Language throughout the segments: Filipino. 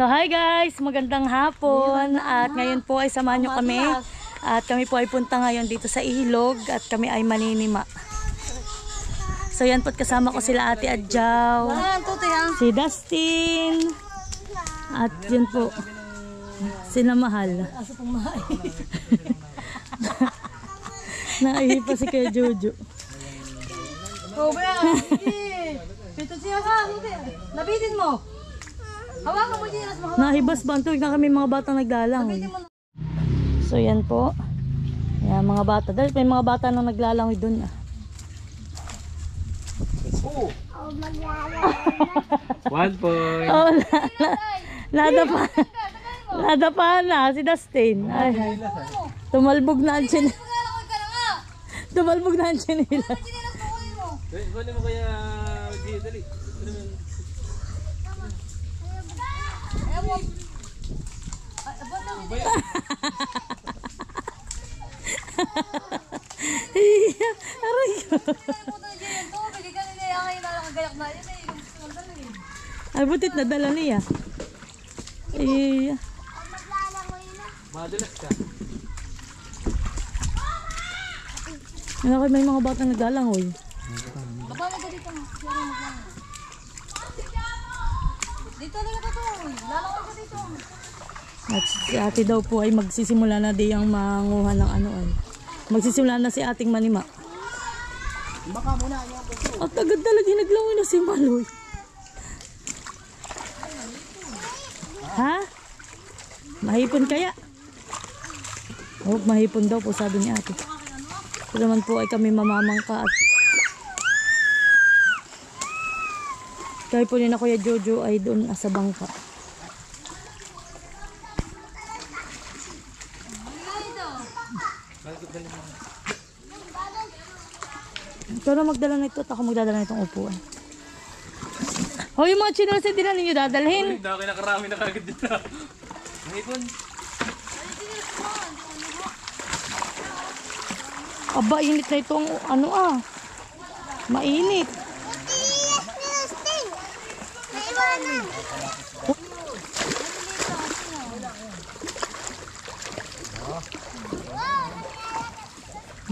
So hi guys, magandang hapon at ngayon po ay samahan nyo kami at kami po ay punta ngayon dito sa ilog at kami ay maninima. So yan po't kasama ko sila Ate Adjaw, si Dustin at yun po sina Mahal. Naihi pa si Kuya Jojo. Pito siya ka, labitin mo. Hawakan mo dyan. Nahibas ba? Tuwig na kami mga batang naglalang. So yan po. Yan mga bata. Dahil may mga bata nang naglalangoy dun. Oh, 1 point. Oh, nadapa na si Dustin. Ay, tumalbog na ang chin. Tumalbog na ang chinila. Kunin mo kaya dali. Aray ko. Ay, butit na dala niya. Ay, madulas ka. may mga batang naglalangoy. Baba mo dito. Dito na ka to. Lalangoy ka dito. At si ate daw po ay magsisimula na di ang manguha ng ano ay. Magsisimula na si ating manima. Baka muna yan. At agad talaga naglangoy na si Maloy. Ha? Mahipon kaya? Oh, mahipon daw po sabi ni ate. Ito naman po ay kami mamamangka at kaya po ni na Kuya Jojo ay doon sa bangka. Ikaw na magdala na ito at ako magdadala na itong upuan. O yung mga chinos din na ninyo dadalhin. Hindi ako nakarami na kagad dito. Mahipon. Aba, init na itong ano mainit.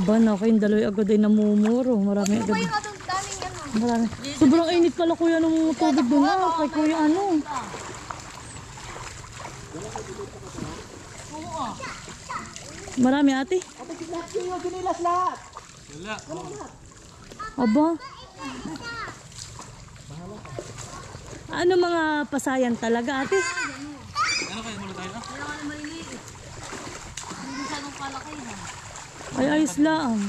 Ba na ako yung daloy agad ay namumuro. Marami agad. Marami. Sobrang init pala kuya ng tubig doon kay kuya ano. Marami ate. Wala. Aba. Ano mga pasayan talaga ate? Ano kayo muna tayo? Ay ayos lang.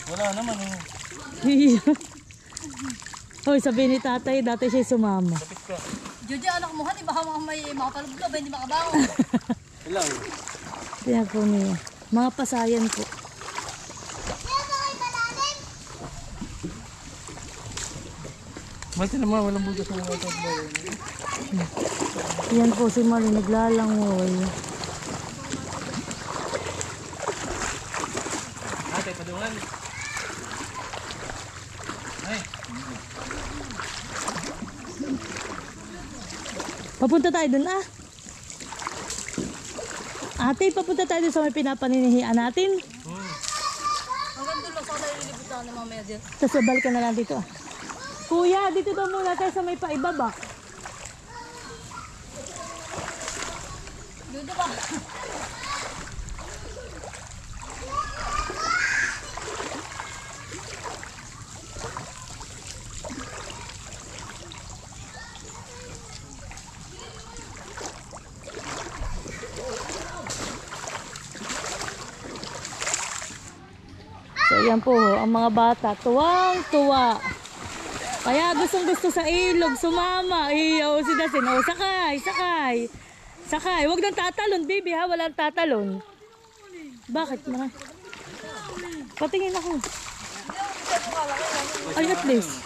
Wala naman eh. Hoy, sabi ni tatay, dati siya sumama. Kapit ka. Jojo, anak mo, hani, baka may makatalublo, ba hindi makabaho. Hello. Kaya po niya. Mga pasayan po. Mati naman, walang butas sa mga ito. Yan po si Mali, naglalangoy. Ate, padungan. Ay. Papunta tayo dun Ate, papunta tayo dun sa may pinapaninihian natin. Hanggang dulo sa tayo lilibutan ng mga medyo. Tapos balik ka na lang dito Kuya, dito daw muna tayo sa may paibaba. Dito ba? So yan po, ang mga bata, tuwang-tuwa. Kaya gustong-gusto sa ilog, sumama. Iyo, si Dasin, sakay. Huwag nang tatalon, baby ha, walang tatalon. Bakit? Patingin ako. Ay, at least.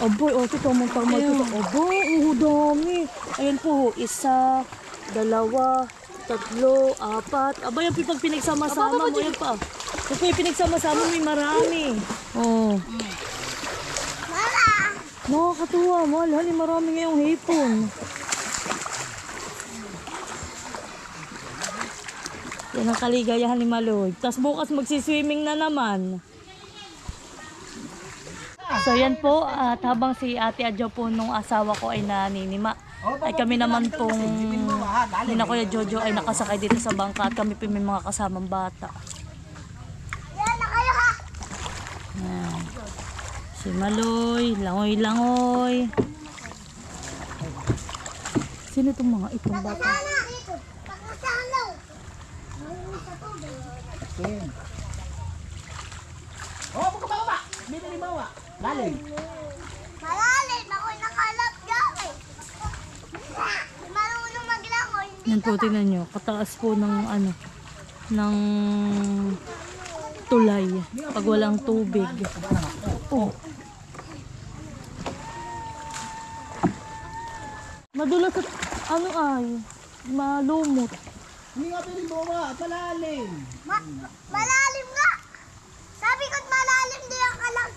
Aboy, ito tamang-tamang ito. Aboy, dami. Ayan po, 1, 2, 3, 4. Aba, yung pag pinagsama-sama mo, yan pa. Yung pinagsama-sama, may marami. Oh. Nakakatuwa, mahal. Hali, marami ngayong hipon. Yan ang kaligayahan ni Maloy. Tapos bukas magsiswimming na naman. So yan po, at habang si Ate Adjo po nung asawa ko ay naninima, ay kami naman pong ni na Kuya Jojo ay nakasakay dito sa bangka at kami po may mga kasamang bata. Yan. Si Maloy, langoy-langoy. Sino itong mga itong bata? Oh, baka. May nalibawa. Lalim. Malalim, ako'y nakalap dyan eh. Marunong maglangoy. Yan po, tingnan nyo. Kataas po ng ano, ng tulay. Pag walang tubig. Oh. Madulas at ano ay, malumot. Hindi nga pwede bawa. Malalim. Malalim nga. Sabi ko't malalim di ang alam.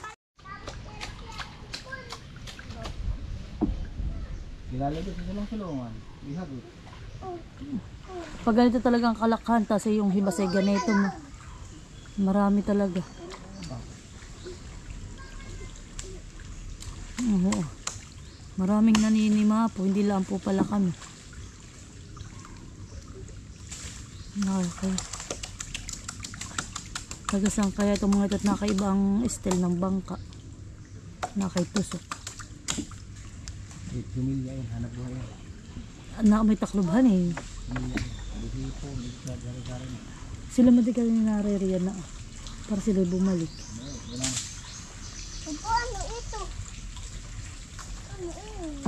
Nilalabas sa sulong-sulungan. Ihagot. Pag ganito talagang kalakhan, tas yung hibas ay ganito mo. Marami talaga. Oo. Maraming naninima po, hindi lang po pala kami. Okay. Tagasang kaya itong mga ito't nakaibang style ng bangka. Nakaitusok. Humilya yun. Hanap buhay yan. May taklubhan eh. Buhipo. Gari-gari na. Sila madigal na naririyan na. Para sila bumalik. Opo, ano ito? Ano ito?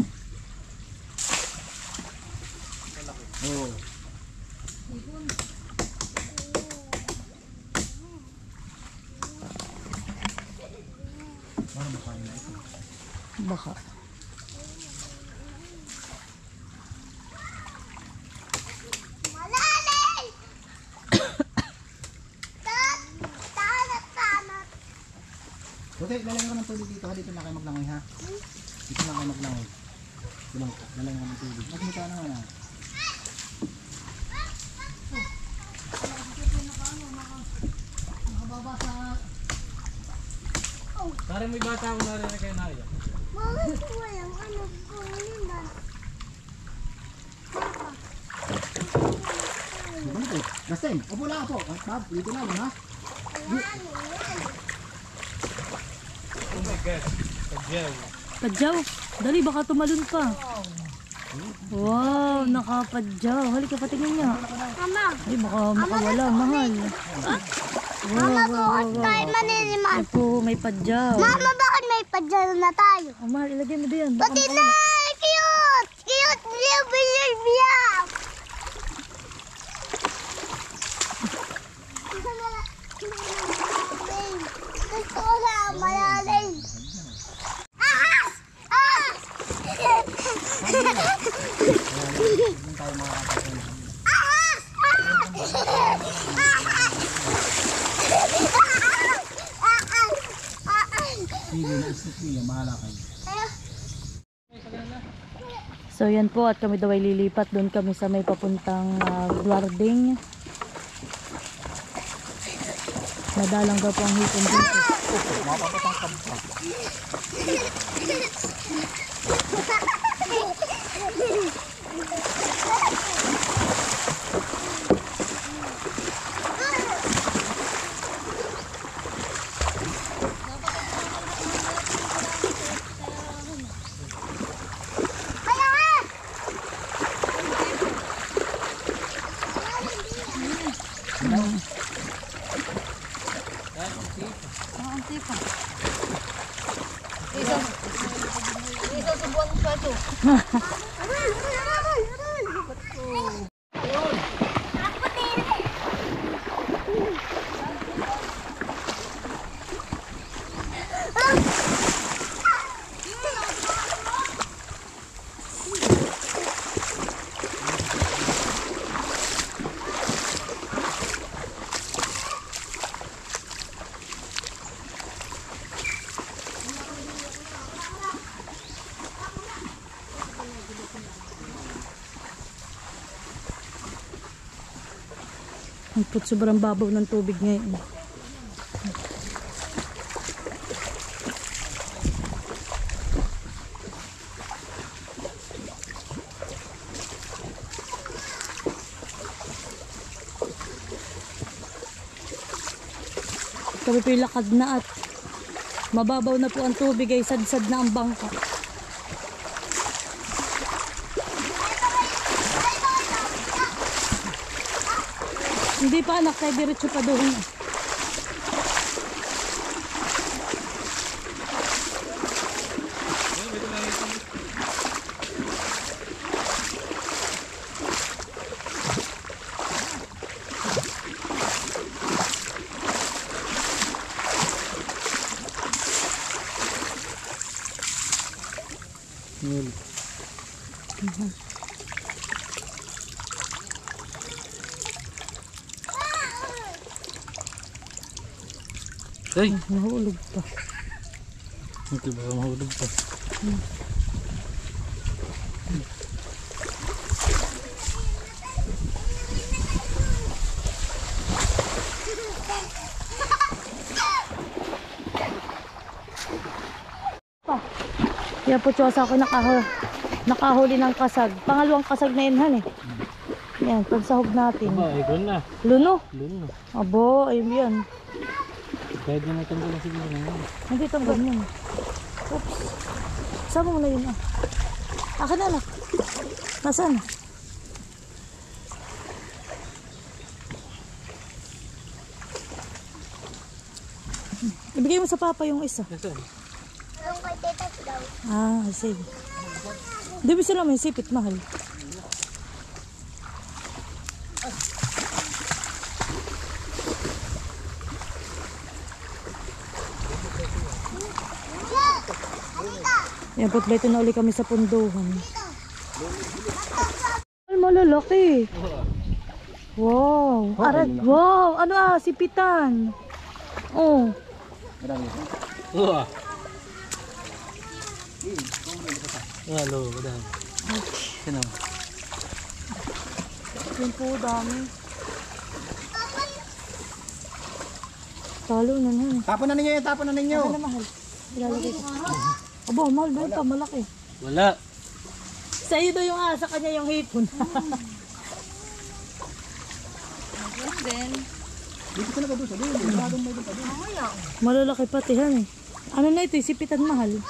Oo. Baka. Malalim! Tanat! Puti, lalagyan ko ng tubig dito. Dito na kayo maglangoy ha. Dito na kayo maglangoy. Lalagyan ko ng tubig. Magmita naman ha. Pare may bata ako narinig kayo na iya. Bakit walang ano po nila? Ano ito? Gastin, upo lang ako. Bob, dito na ha. Oh my God. Pagyaw. Padyaw. Dali, baka tumalon pa. Wow, nakapadyaw. Halika, patingin niya. Mama, Ay, baka makawala. Mahal. Wow, wow, wow. tayo maniliman. Ay po, may padyaw. Mama, bakit may padyalo na tayo? Oh, mahal, ilagay mo diyan. Baka Pati na! makawala. Cute! Cute! Bilya! Gusto ko na malalim. Ahas! Ahas! Sige, naisip niya. Mahala kayo. So yan po, at kami daw ay lilipat. Doon kami sa may papuntang Guarding. Madalang daw po ang hipon dito. Ang sobrang babaw ng tubig ngayon. Kami po yung lakad na at mababaw na po ang tubig ay sad-sad na ang bangka. Hindi pa anak, kaya diretso pa doon. Ay! Nahulog pa. Ito ba mahulog pa? Yan po Diyos ako nakahuli ng kasag. Pangalawang kasag na yun han eh. Yan, pagsahog natin. Ay, doon na. Luno. Doon na. Abo, ayun yan. Pwede na itong gula siguro na. Hindi itong ganyan. Oops. Sama mo na yun ah. Akin na lang. Nasaan? Ibigay mo sa papa yung isa. Nasaan? Yung kay Tita daw. Ah, sige. Di ba sila may sipit, mahal? Yan, put ba ito na uli kami sa punduhan. Ay, malalaki. Wow. Arat, wow. Ano ah, sipitan. Oh. Marami. Oo. Hello, madam. Sino? Yan po, dami. Talo na na. Tapon na ninyo yan, tapon na ninyo. Ano na, mahal? Ilalagay ko. Aba, mahal ba ito? Malaki. Wala. Sa iyo daw yung asa, kanya yung hipon. Dito ka na ka doon sa doon. Bagong may doon pa doon. Malalaki pati yan eh. Ano na ito? Sipitan, mahal.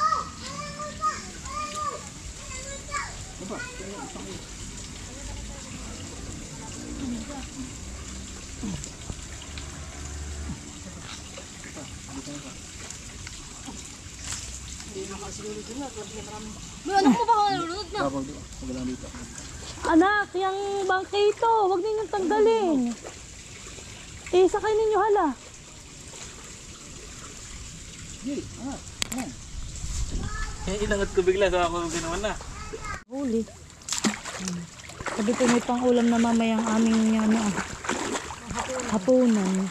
Ano mo ba ako nalulunod na? Tapos doon. Wala dito. Anak, yung bangke ito. Huwag ninyong tanggalin. Eh, sakay ninyo hala. Inangat ko bigla sa ako ginawa na. Huli. Sabi ko may pang-ulam na mamayang aming ano, hapunan.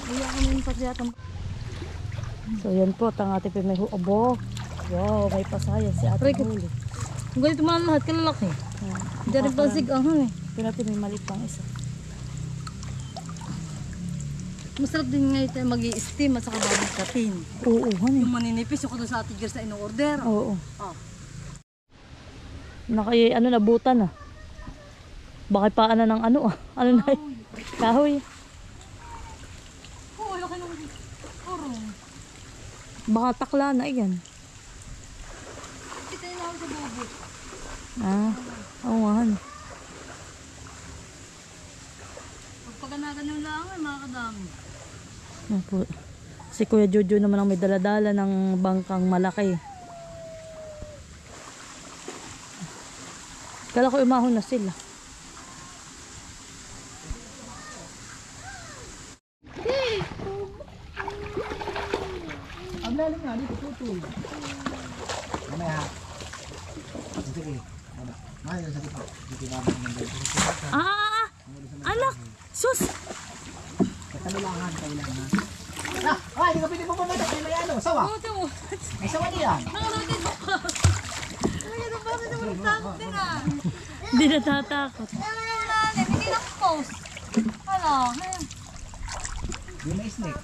Iyak kami yung pagyatang. So yan po, tangati pa may abo. Wow, may pasaya si ate huli. Kung ganito mga lahat kalalaki. Hindi rin pasig ang han eh. Ito natin may maliit pang isa. Masarap din nga ito mag-i-steam at saka babagkatin. Oo, honey. Yung maninipis, yung kada sa tigers na in-order. Oo. Ah. Nakay, ano na, buta na. Bakit paan na ng ano ah. Ano na kahoy. Oo, laki ng kurong. Baka takla na yan. Kita yung ako sa bubot. Ah, oo nga. honey. Pagpaganagan yung lang ay mga kadami. Yan po. Si Kuya Jojo naman ang may daladala ng bangkang malaki. Kala ko umahon na sila. Ang lalim nga dito, tutol. Mamaya. Sige. Mamaya sa dito. Dito na naman dito. Ah! Anak! Sus! Kami lang ha, kami lang ha. Ah, ay, hindi ka pwede pumamatay. May ano, sawa. May sawa diyan. Ano dito? Ano dito? Bakit naman takot din ah? Hindi natatakot. Hindi lang post. Ano? Yung may snake.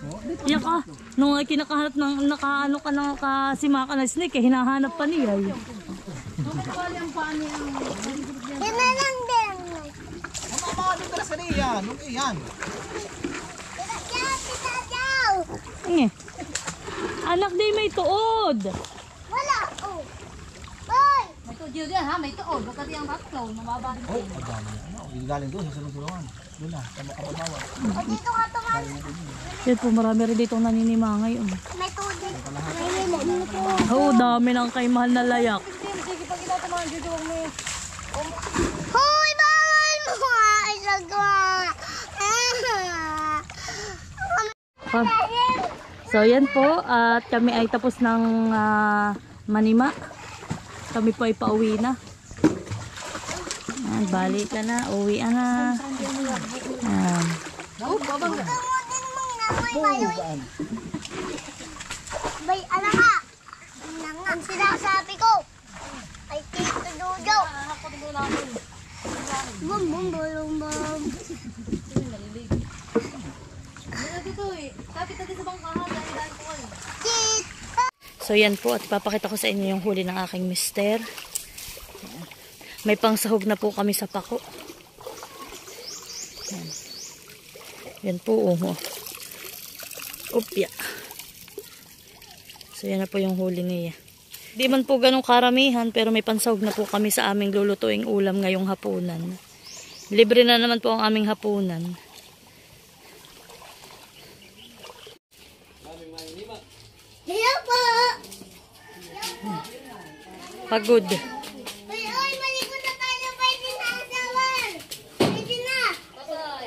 Oh, Iyak ka. Nung kinakahanap ng nakaano ka ng kasima ka na snake, eh, hinahanap pa niya. Eh. Yan na lang din. ang mga doon ka sa niya. Nung iyan. Kita daw. Eh. Anak di may tuod. Wala. Oh. Hoy. May tuod yun ha, may tuod. Baka di ang tatlo, mababa. Oh, ang dami. Ano, galing doon sa sulong-sulungan. Doon na, sa makababawan. O dito ka tumal. Yan po, marami rin dito naninima ngayon. May tubig. May tubig. Oo, dami ng kay mahal na layak. Sige, pag inatamaan dito, huwag mo yun. Hoy, bawal mo. Isagawa. So yan po, at kami ay tapos ng manima. Kami po ay pauwi na. Ayan, balik ka na, uwi na. Ayan. Bay, ala ka. Ang sinasabi ko. Ay, Tito Dodo. Bum, bum, bum, bum. Dito eh. Kapit natin sa bangkahan. Dahil ko eh. Tito. So yan po, at papakita ko sa inyo yung huli ng aking mister. May pangsahog na po kami sa pako. Yan, yan po, upya. So yan na po yung huli niya. Di man po ganong karamihan, pero may pansahog na po kami sa aming lulutuing ulam ngayong hapunan. Libre na naman po ang aming hapunan. Hello po. Pagod. Uy, malikot na tayo. Pwede na asawan. Pwede na. Uy,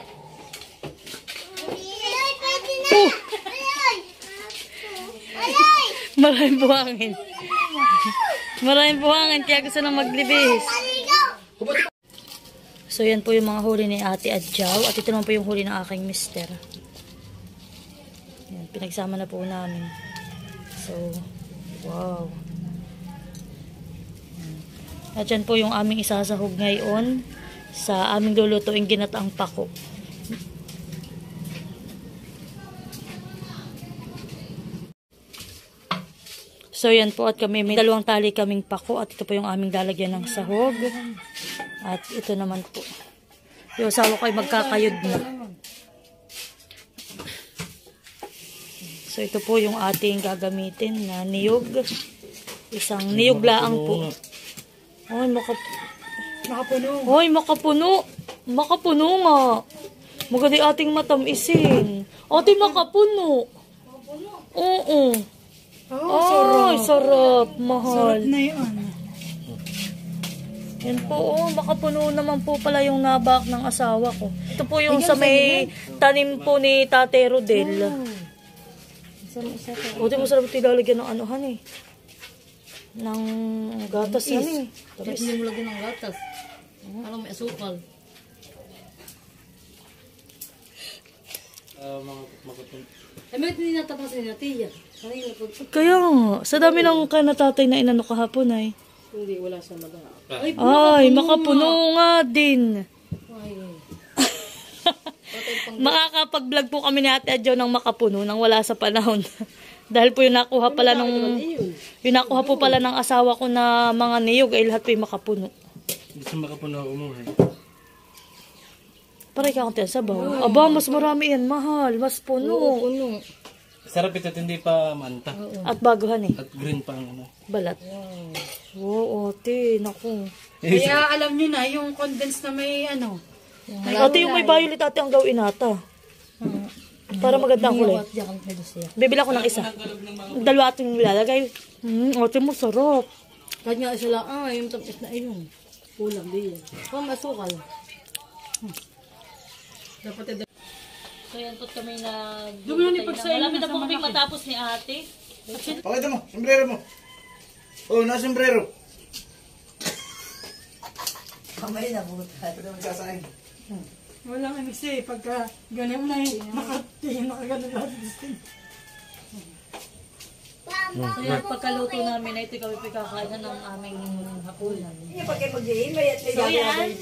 pwede na. Uy. Maraming buhangin. Maraming buhangin, kaya gusto nang maglibis. So yan po yung mga huli ni Ate Adjaw. At ito naman po yung huli ng aking mister. Yan, pinagsama na po namin. So, wow. At yan po yung aming isasahog ngayon sa aming lulutuing ginataang pako. So yan po, at kami may dalawang tali kaming pako at ito po yung aming lalagyan ng sahog. At ito naman po. Yung asawa ko ay magkakayod na. So ito po yung ating gagamitin na niyog. Isang niyog laang po. Ay, makapuno. Ay, makapuno. Makapuno nga. Maganda ating matamisin. Ate, makapuno. Oo. Ay, sarap. Mahal. Na yun. Yan po, makapuno naman po pala yung nabak ng asawa ko. Ito po yung sa may tanim po ni Tate Rodel. O, di mo sarap ito ilalagyan ng anuhan eh. Ng gatas yan eh. Tapos hindi mo lagyan ng gatas. Alam, may asukal. Ay, may tinatapasin na tiya. Kaya nga, sa dami ng kanatatay na inano kahapon ay. Hindi, wala siya magawa. Ay, makapuno nga din. Makakapag-vlog po kami ni Ate Adjo ng makapuno nang wala sa panahon. Dahil po yung nakuha pala yung nakuha po pala ng asawa ko na mga niyog ay lahat po yung makapuno. Gusto makapuno ako mo eh. Para ikaw kang sabaw. Aba, mas marami yan, mahal. Mas puno. Sarap ito, hindi pa manta. At baguhan eh. At green pa ang ano. Balat. Oo, ate. Naku. Kaya alam nyo na, yung condensed na may ano. Ate, yung may violet ate ang gawin ata. Para maganda ang kulay. Bibila ko ng isa. Dalawa ating nilalagay. Ate mo, sarap. Kanya isa lang, yung tapos na ayun. Kulang din. Kung masukal. Dapat So yan po kami na... Malapit na po kami matapos ni ate. Pakita mo, sombrero mo. Oh, na sombrero. Kamay na buta. Pwede mo sasayin. walang MC. Pagka ganyan na nakatingin, nakaganon lahat. Wow. So yan, pagkaluto namin na ito, kami pagkakainan ng aming hapunan. So yan,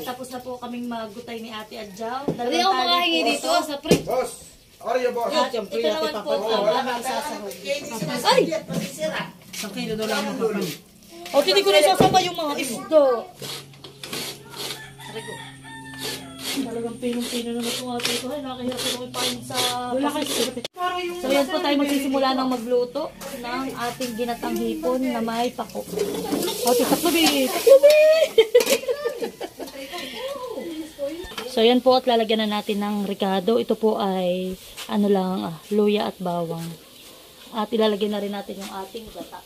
tapos na po kaming magutay ni Ate Adjaw. Hindi ako makahingi dito sa pre. Boss! Oreo, boss! At ito naman po ang aming sasahog. Ay! Sa kilo daw lang ang kapal. O, hindi ko na sasama yung mga isda. Talagang pinong-pino naman itong ate ko. Ay, nakahirap ito ipain sa Pacific. So yan po tayo magsisimula ng magluto ng ating ginatang hipon na may pako. O, taklubi! Taklubi! So yan po at lalagyan na natin ng ricado. Ito po ay ano lang, luya at bawang. At ilalagay na rin natin yung ating gata.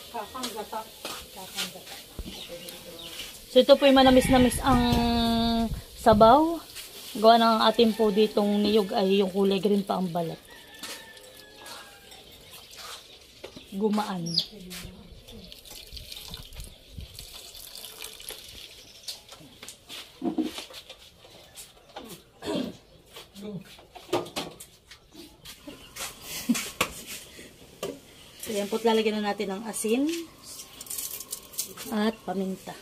Kakang gata. So ito po yung manamis-namis ang sabaw. Gawa ng ating po ditong niyog ay yung kulay green pa ang balat. Gumaan. So yan po, lalagyan na natin ng asin at paminta.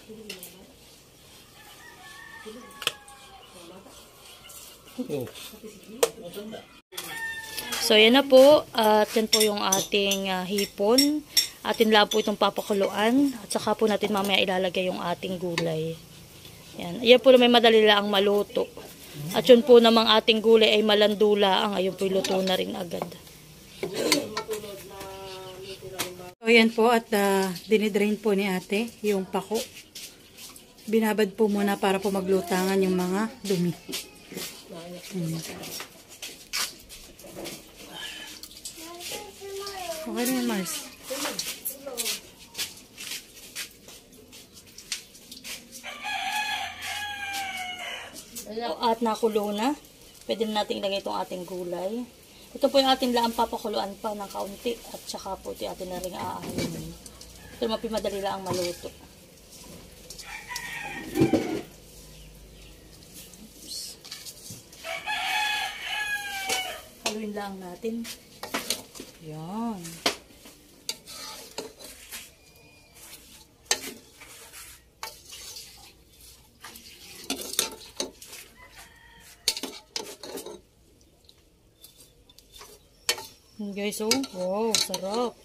So yan na po, at yan po yung ating hipon. Atin lang po itong papakuluan at saka po natin mamaya ilalagay yung ating gulay. Yan po may madali lang maluto. At yun po namang ating gulay ay malandula ang ayun po luto na rin agad. So yan po at dinidrain po ni ate yung pako. Binabad po muna para po maglutangan yung mga dumi. Okay na yan, Mars. At nakulo na. Pwede na natin ilagay itong ating gulay. Ito po yung ating laang papakuluan pa ng kaunti. At saka po ito atin na rin aahanin. Ito mapimadali lang ang maluto. Oops. Haluin lang natin. Yan. Guys, oh, wow, sarap.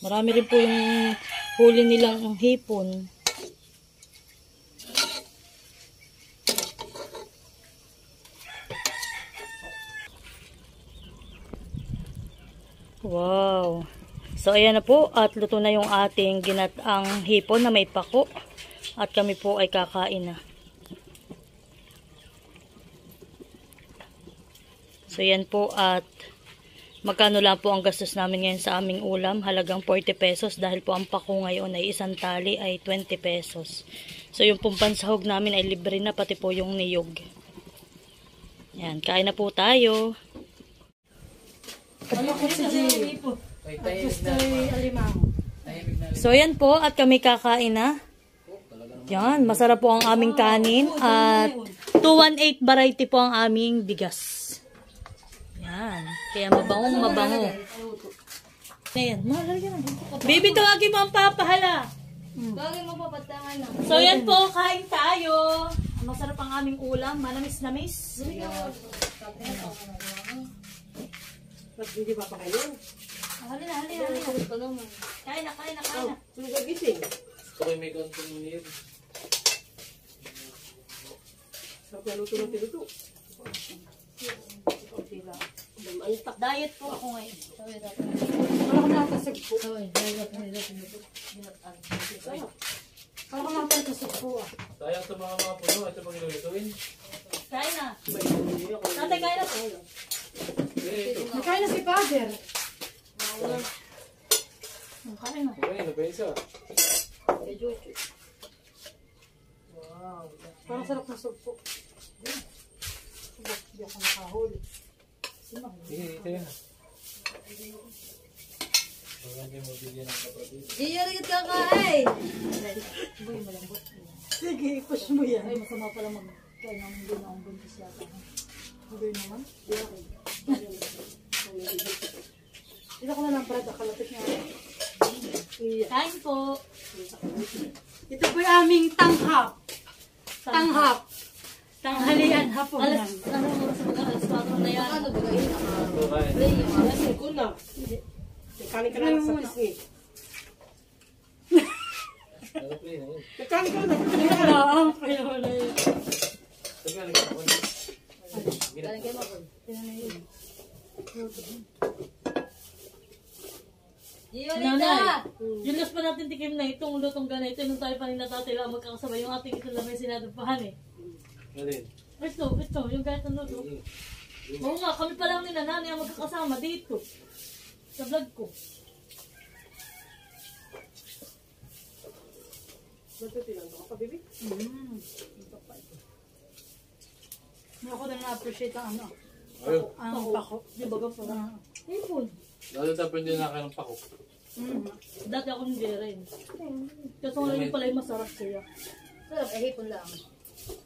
Marami rin po yung huli nilang hipon. Wow. So, ayan na po. At luto na yung ating ginataang hipon na may pako. At kami po ay kakain na. So, yan po at magkano lang po ang gastos namin ngayon sa aming ulam. Halagang 40 pesos dahil po ang pako ngayon ay isang tali ay 20 pesos. So, yung pong pansahog namin ay libre na pati po yung niyog. Yan, kain na po tayo. So, yan po at kami kakain na. Yan, masarap po ang aming kanin at 218 variety po ang aming bigas. Yan. Kaya mabangong mabango. Ayan. Baby, tawagin mo ang papahala. Bagay mo papatangan na. So, yan po. Kain tayo. Masarap ang aming ulam. Manamis-namis. Ba't hindi pa pa kayo? Halina. Kain na. Sumagising. Ito kayo may konting niyog. Sarap na luto. Diet po ako ngayon. Wala ka nakatasag po. Wala ka nakatasag po. Sayang ito mga puno. Ito pang ilulutuin. Kain na. Tatay, kain na po. Nakain na si Father. Kain na. Okay, ano ba isa? Parang sarap na sugpo. Hindi ako nakahuli. Sige, ito yun. Huwag kayo mabigyan ng kapatid. Iyarit ka kain! Sige, push mo yan. Ay, masama pala magkain ng hindi na ang buntis yata. Hindi naman. Kain po. Ito po yung aming tanghap. Tanghap. Tanghalian hapunan. Ano mo sa mag-alas 4 na yan? Ito kain. Ano play na yun? Oo, kaya wala yun. Teka, nagkakon. Nanay, yung last pa natin tikim na itong lutong ganito, nung tayo pa rin natatila magkakasabay yung ating ito lang may sinadapahan eh. Alin? Ito, yung kahit ang luto. Oo nga, kami pa lang ni nanay ang magkakasama dito. Sa vlog ko. Ako na na-appreciate ang ano. Ayun. Ang pako. Di ba ba pa? Hipon. Lalo tayo hindi na kayo ng pako. Dati ako hindi rin. Kasi nga rin pala yung masarap siya.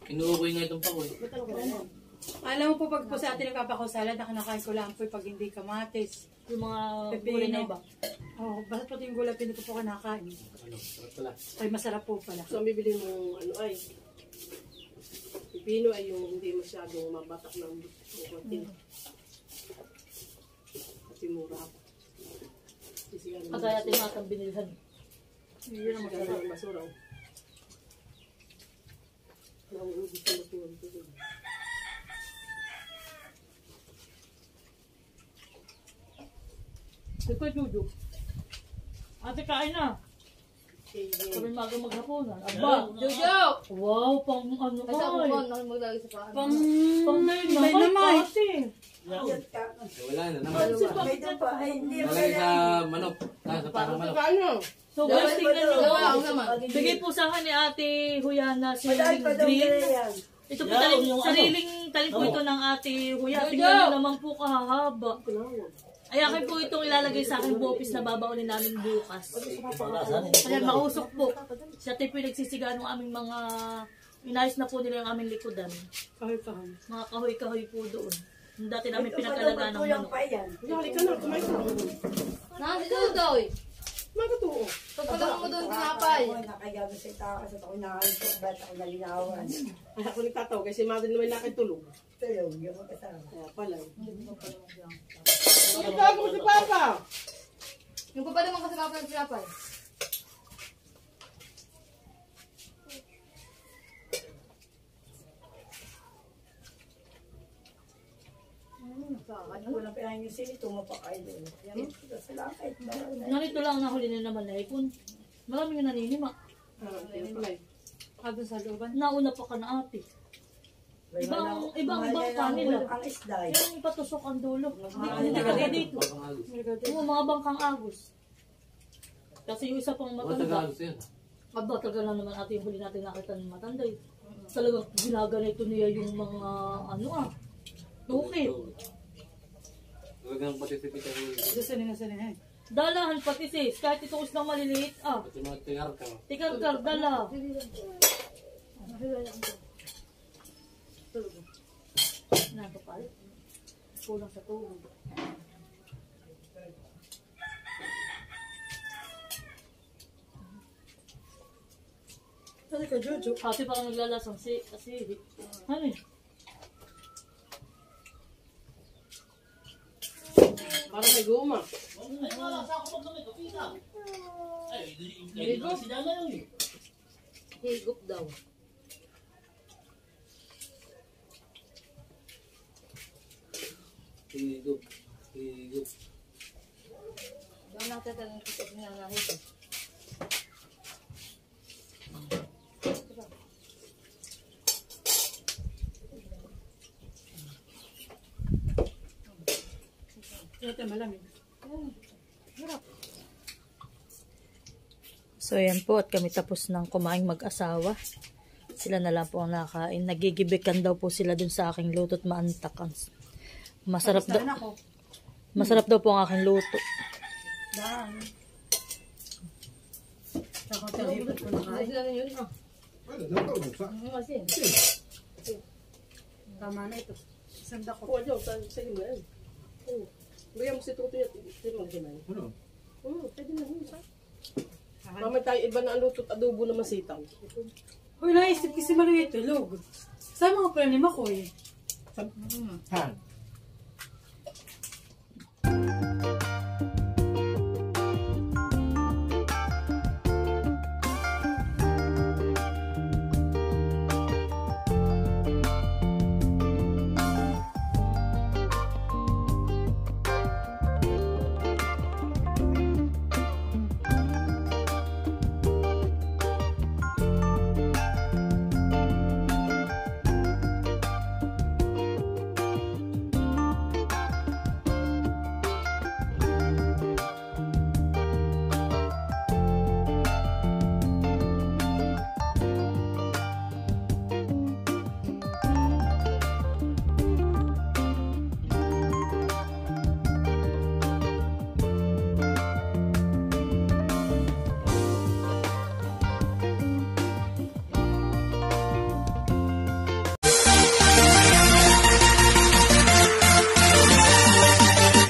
Inuukoy nga itong pako eh. Alam mo po pag po sa atin nagpapako-salad, nakanakain ko lang po pag hindi kamatis. Yung mga Pepino. gulay na iba. Oh, basta pati yung gulay, hindi ko po kinakain. Ano? Sarap pala. Ay, masarap po pala. So, ang bibili mo ano ay pipino ay yung hindi masyadong mabatak ng konti. Kasi mura pa. Kasi ano, Kagaya ating matang binilhan. Yun ang masarap. ang basura. Nauubos na basura dito. Ito, Juju. Ate, kain na. Okay, Kami maga maghapunan. Aba! Jojo! Wow, pang ano ay. Pang day naman, ate. Wala na naman. Nalagay sa manok. Sa parang manok. ano? So guys, tingnan nyo. Bigay po sa akin ni ate Huyana si Green. Ito po sariling talim po ito ng ate Huya. Tingnan nyo naman po kahahaba. Ay, akin po itong ilalagay sa aking buopis na babaunin namin bukas. Ayan, mausok po. Siya tayo po yung nagsisiga ng aming mga... Inayos na po nila yung aming likodan. Kahoy-kahoy. Mga kahoy-kahoy po doon. Yung dati namin pinagalagaan ng manok. Halika na, kumain ka. Nasi Dudoy. Magatuo. Pagpala mo doon tinapay. Ay, ako nagtataw kasi mother naman nakitulog. Kaya pala. Nagtataw ko si Papa. Yung papa naman kasi kapag tinapay. Ganito lang ang nahuli na naman na ipon. Marami nga naninima. Doon sa looban. Nauna pa ka na ate. Ibang bangka nila. Yung patusok ang dulo. Hindi ka dito. Oo, mga bangkang agos. Kasi yung isa pang O, matanda. Tagalog yan. Aba, tagal lang naman ate yung huli natin nakita ng matanda eh. Talagang ginaganito niya yung mga tukit. Talagang patisipit ang huli. Gusto nila. Dalahan pati sis, kahit ito lang maliliit Pati mga tingar ka. Tikar-kar, dala. Nakapal. Kulang sa tubig. Kasi ka, Jojo. Kasi parang naglalasang kasi ano eh. Para may guma. Higup daw. Higup. Higup. Doon natin talagang kitab niya na higup. Ito malamig. So ayan po at kami tapos ng kumain mag-asawa. Sila na lang po ang nakain. Nagigibikan daw po sila dun sa aking luto at maantak. Masarap daw. Masarap daw po ang aking luto. Hindi sila rin yun. Kasi. Tama na ito. Isang dako. Huwag niyo, sa iyo mo yan. Bigyan mo si Tuto yan. Ito yung maghinay. Ano? Pwede na yun. Mamay tayo iba na ang luto't adobo na masitaw. Uy, naisip kasi maluwi tulog. Sa mga pranim ako eh. Han.